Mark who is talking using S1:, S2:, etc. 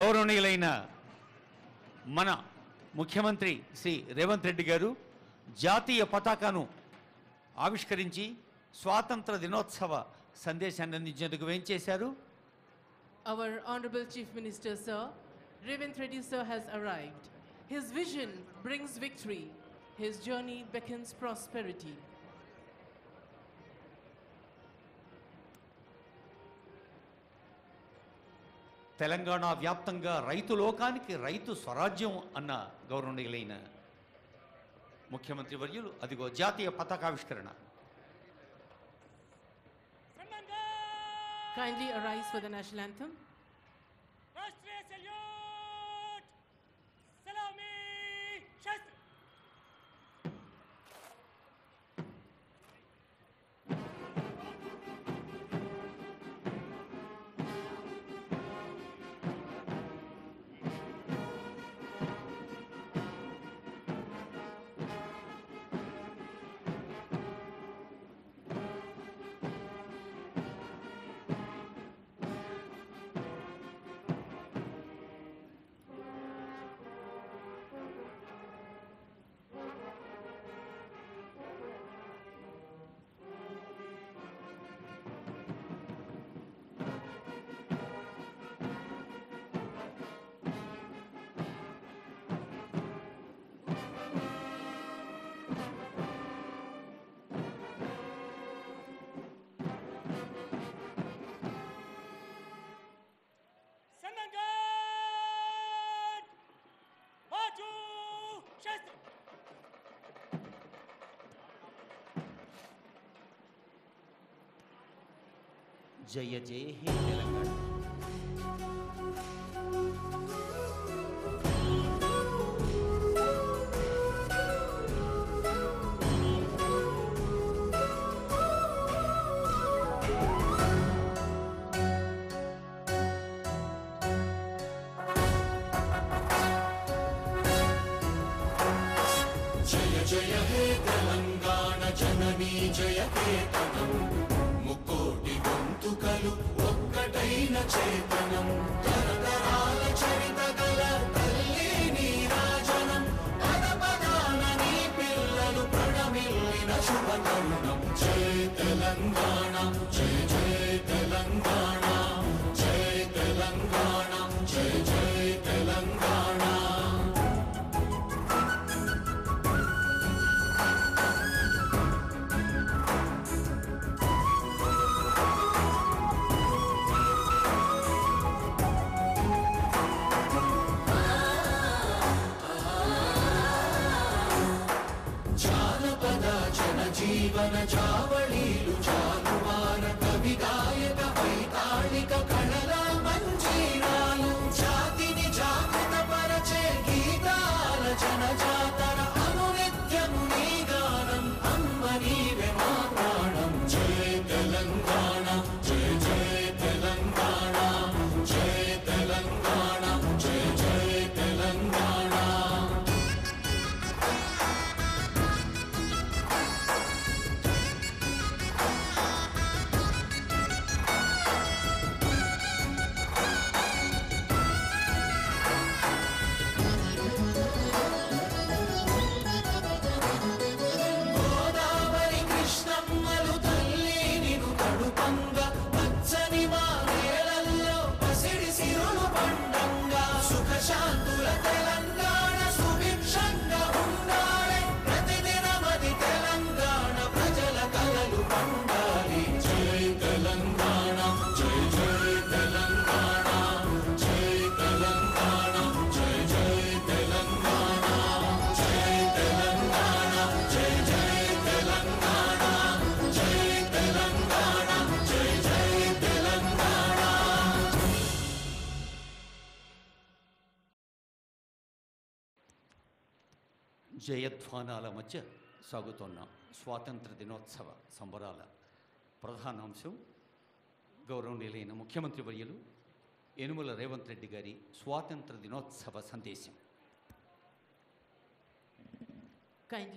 S1: గౌరవనీయులైన మన ముఖ్యమంత్రి శ్రీ రేవంత్ రెడ్డి గారు జాతీయ పతాకాను ఆవిష్కరించి స్వాతంత్ర దినోత్సవ సందేశాన్ని అందించేందుకు వేంచేశారు.
S2: Our Honorable Chief Minister, Sir, Ravint Reddy Sir has arrived. His vision brings victory. His journey beckons prosperity.
S1: Telangana వ్యాప్తంగా రైతు లోకానికి రైతు స్వరాజ్యం అన్న గౌరవనీయులైన ముఖ్యమంత్రి వర్యులు అదిగో జాతీయ పతాకావిష్కరణ.
S2: Kindly arise for the national anthem.
S3: राष्ट्रीय सल्यूट सलामी शस्त्र.
S1: జయ జయ హే తెలంగాణ.
S4: జయ జయ హే తెలంగాణ జననీ జయ కేతనం ముకోటి గొంతుకలు ఒక్కటైన చేతనం తరతరాల చరిత గల తల్లి నీరాజనం పద పదాన నీ పిల్లలు ప్రణమిల్లిన శుభతరుణం. జయ తెలంగాణ జయ జయ తెలంగాణ జయ తెలంగాణ జయ జయ తెలంగాణ. జీవన జావళీలు జానువార కవి గాయక వైతాళిక కళల మంజీరాలు జాతిని జాగృత పరచే గీతాల జనజాతర అనునిత్యము నీ గానం అమ్మ నీవే మా ప్రాణం. జయ తెలంగాణ జయ జయ తెలంగాణ జయ తెలంగాణ జయ జయ తెలంగాణ.
S1: జయధ్వానాల మధ్య సాగుతున్న స్వాతంత్ర దినోత్సవ సంబరాల ప్రధానాంశం గౌరవనీయులైన ముఖ్యమంత్రి వర్యులు యనుమల రేవంత్ రెడ్డి గారి స్వాతంత్ర దినోత్సవ సందేశం.
S2: Kindly